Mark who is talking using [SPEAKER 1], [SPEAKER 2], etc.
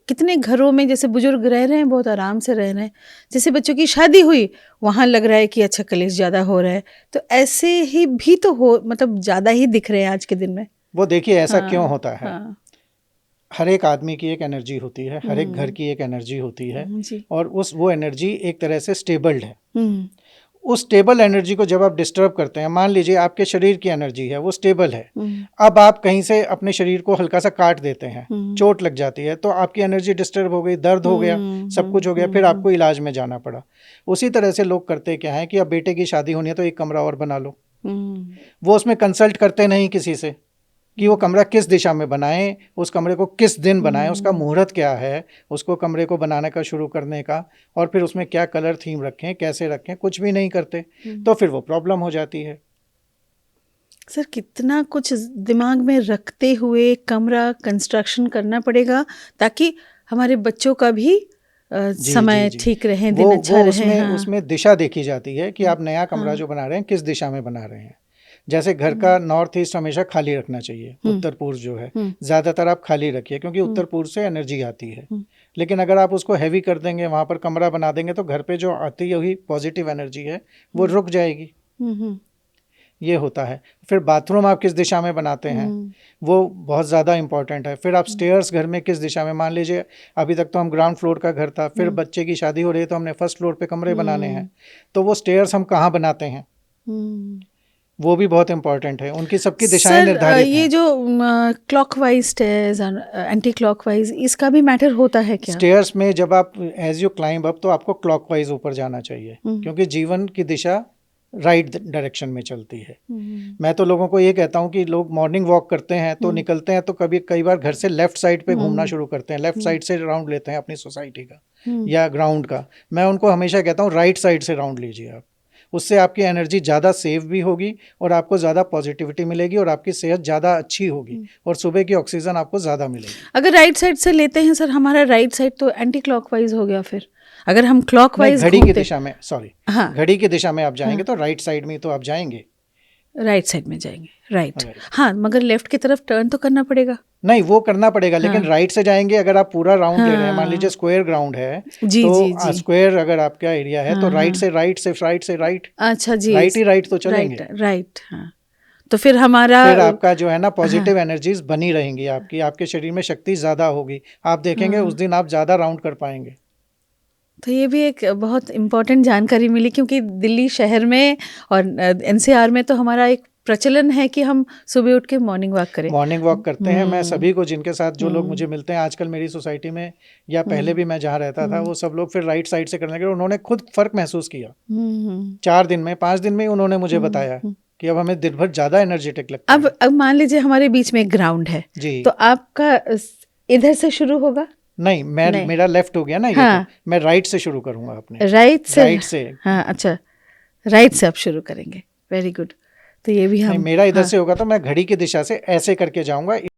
[SPEAKER 1] कितने घरों में जैसे बुजुर्ग रह रहे हैं, बहुत आराम से रह रहे हैं, जैसे बच्चों की शादी हुई वहाँ लग रहा है कि अच्छा कलेश ज़्यादा हो रहा है, तो ऐसे ही भी तो हो, मतलब ज़्यादा ही दिख रहे हैं आज के दिन में।
[SPEAKER 2] वो देखिए ऐसा क्यों
[SPEAKER 1] हाँ
[SPEAKER 2] होता है,
[SPEAKER 1] हाँ।
[SPEAKER 2] हर एक आदमी की एक एनर्जी होती है, हर एक घर की एक एनर्जी होती है,
[SPEAKER 1] जी।
[SPEAKER 2] और वो एनर्जी एक तरह से स्टेबल्ड है।
[SPEAKER 1] हम्म
[SPEAKER 2] उस स्टेबल एनर्जी को जब आप डिस्टर्ब करते हैं, मान लीजिए आपके शरीर की एनर्जी है वो स्टेबल है,
[SPEAKER 1] हम्म
[SPEAKER 2] अब आप कहीं से अपने शरीर को हल्का सा काट देते हैं,
[SPEAKER 1] हम्म
[SPEAKER 2] चोट लग जाती है, तो आपकी एनर्जी डिस्टर्ब हो गई, दर्द हो गया, सब कुछ हो गया, फिर आपको इलाज में जाना पड़ा। उसी तरह से लोग करते क्या है कि अब बेटे की शादी होनी है तो एक कमरा और बना लो। वो उसमें कंसल्ट करते नहीं किसी से कि वो कमरा किस दिशा में बनाएं, उस कमरे को किस दिन बनाएं, उसका मुहूर्त क्या है, उसको कमरे को बनाने का शुरू करने का, और फिर उसमें क्या कलर थीम रखें, कैसे रखें, कुछ भी नहीं करते, तो फिर वो प्रॉब्लम हो जाती है।
[SPEAKER 1] सर कितना कुछ दिमाग में रखते हुए कमरा कंस्ट्रक्शन करना पड़ेगा ताकि हमारे बच्चों का भी
[SPEAKER 2] जी जी
[SPEAKER 1] समय
[SPEAKER 2] जी।
[SPEAKER 1] ठीक रहे,
[SPEAKER 2] वो
[SPEAKER 1] दिन अच्छा
[SPEAKER 2] वो
[SPEAKER 1] रहे।
[SPEAKER 2] उसमें
[SPEAKER 1] हाँ
[SPEAKER 2] उसमें दिशा देखी जाती है कि आप नया कमरा
[SPEAKER 1] हाँ।
[SPEAKER 2] जो बना रहे हैं किस दिशा में बना रहे हैं। जैसे घर का नॉर्थ ईस्ट हमेशा खाली रखना चाहिए, उत्तर पूर्व जो है ज़्यादातर आप खाली रखिए, क्योंकि उत्तर पूर्व से एनर्जी आती है। लेकिन अगर आप उसको हैवी कर देंगे, वहाँ पर कमरा बना देंगे, तो घर पे जो आती हुई पॉजिटिव एनर्जी है वो रुक जाएगी। ये होता है। फिर बाथरूम आप किस दिशा में बनाते हैं, वो बहुत ज़्यादा इम्पॉर्टेंट है। फिर आप स्टेयर्स घर में किस दिशा में, मान लीजिए अभी तक तो हम ग्राउंड फ्लोर का घर था, फिर बच्चे की शादी हो रही है तो हमने फर्स्ट फ्लोर पे कमरे बनाने हैं, तो वो स्टेयर्स हम कहाँ बनाते हैं, वो भी बहुत इंपॉर्टेंट है। उनकी सबकी दिशाएं
[SPEAKER 1] सर
[SPEAKER 2] निर्धारित
[SPEAKER 1] ये
[SPEAKER 2] हैं।
[SPEAKER 1] जो क्लॉकवाइज स्टेयर्स एंटी क्लॉकवाइज, इसका भी मैटर होता है क्या?
[SPEAKER 2] स्टेयर्स में जब आप एज यू क्लाइंब अप, तो आपको क्लॉकवाइज ऊपर जाना चाहिए, क्योंकि जीवन की दिशा राइट डायरेक्शन में चलती है। मैं तो लोगों को ये कहता हूँ कि लोग मॉर्निंग वॉक करते हैं तो निकलते हैं, तो कई बार घर से लेफ्ट साइड पे घूमना शुरू करते हैं, लेफ्ट साइड से राउंड लेते हैं अपनी सोसाइटी का या ग्राउंड का। मैं उनको हमेशा कहता हूँ राइट साइड से राउंड लीजिए आप, उससे आपकी एनर्जी ज़्यादा सेव भी होगी और आपको ज़्यादा पॉजिटिविटी मिलेगी और आपकी सेहत ज़्यादा अच्छी होगी और सुबह की ऑक्सीजन आपको ज़्यादा मिलेगी।
[SPEAKER 1] अगर राइट साइड से लेते हैं सर, हमारा राइट साइड तो एंटी क्लॉकवाइज हो गया, फिर अगर हम क्लॉकवाइज
[SPEAKER 2] घड़ी की
[SPEAKER 1] घूमते,
[SPEAKER 2] दिशा में, सॉरी,
[SPEAKER 1] हाँ
[SPEAKER 2] घड़ी की दिशा में आप जाएंगे तो राइट साइड में तो आप जाएंगे,
[SPEAKER 1] राइट साइड में जाएंगे, राइट।
[SPEAKER 2] राइट।
[SPEAKER 1] हाँ मगर लेफ्ट की तरफ टर्न तो करना पड़ेगा।
[SPEAKER 2] नहीं, वो करना पड़ेगा, लेकिन
[SPEAKER 1] हाँ
[SPEAKER 2] राइट से जाएंगे। अगर आप पूरा राउंड ले रहे हैं, मान लीजिए
[SPEAKER 1] हाँ
[SPEAKER 2] स्क्वायर ग्राउंड है,
[SPEAKER 1] जी
[SPEAKER 2] तो
[SPEAKER 1] जी जी।
[SPEAKER 2] स्क्वायर अगर आपका एरिया है तो
[SPEAKER 1] हाँ
[SPEAKER 2] राइट
[SPEAKER 1] हाँ
[SPEAKER 2] से राइट से राइट से राइट,
[SPEAKER 1] अच्छा जी,
[SPEAKER 2] राइट ही राइट तो
[SPEAKER 1] राइट
[SPEAKER 2] चलेंगे।
[SPEAKER 1] राइट। हाँ तो फिर हमारा
[SPEAKER 2] फिर आपका जो है ना
[SPEAKER 1] हाँ
[SPEAKER 2] पॉजिटिव एनर्जीज बनी रहेंगी, आपकी, आपके शरीर में शक्ति ज़्यादा होगी, आप देखेंगे उस
[SPEAKER 1] हाँ।
[SPEAKER 2] दिन आप ज़्यादा राउंड कर पाएंगे।
[SPEAKER 1] तो ये भी एक बहुत इम्पोर्टेंट जानकारी मिली, क्योंकि दिल्ली शहर में और एनसीआर में तो हमारा एक प्रचलन है कि हम सुबह उठ के मॉर्निंग वॉक करें।
[SPEAKER 2] मॉर्निंग वॉक करते हैं। मैं सभी को, जिनके साथ जो लोग मुझे मिलते हैं आजकल मेरी सोसाइटी में, या पहले भी मैं जहाँ रहता था, वो सब लोग फिर राइट साइड से करने लगे। उन्होंने खुद फर्क महसूस किया, 4 दिन में, 5 दिन में ही उन्होंने मुझे बताया कि अब हमें दिन भर ज़्यादा एनर्जेटिक लगता है।
[SPEAKER 1] अब मान लीजिए हमारे बीच में एक ग्राउंड है,
[SPEAKER 2] जी।
[SPEAKER 1] तो आपका इधर से शुरू होगा?
[SPEAKER 2] नहीं,
[SPEAKER 1] नहीं,
[SPEAKER 2] मेरा लेफ्ट हो गया ना, ये तो
[SPEAKER 1] हाँ
[SPEAKER 2] मैं राइट से शुरू करूँगा अपने,
[SPEAKER 1] राइट से।
[SPEAKER 2] राइट से।
[SPEAKER 1] हाँ अच्छा, राइट से आप शुरू करेंगे, वेरी गुड। तो ये भी
[SPEAKER 2] नहीं,
[SPEAKER 1] हम,
[SPEAKER 2] मेरा इधर
[SPEAKER 1] हाँ
[SPEAKER 2] से होगा तो मैं घड़ी की दिशा से ऐसे करके जाऊंगा।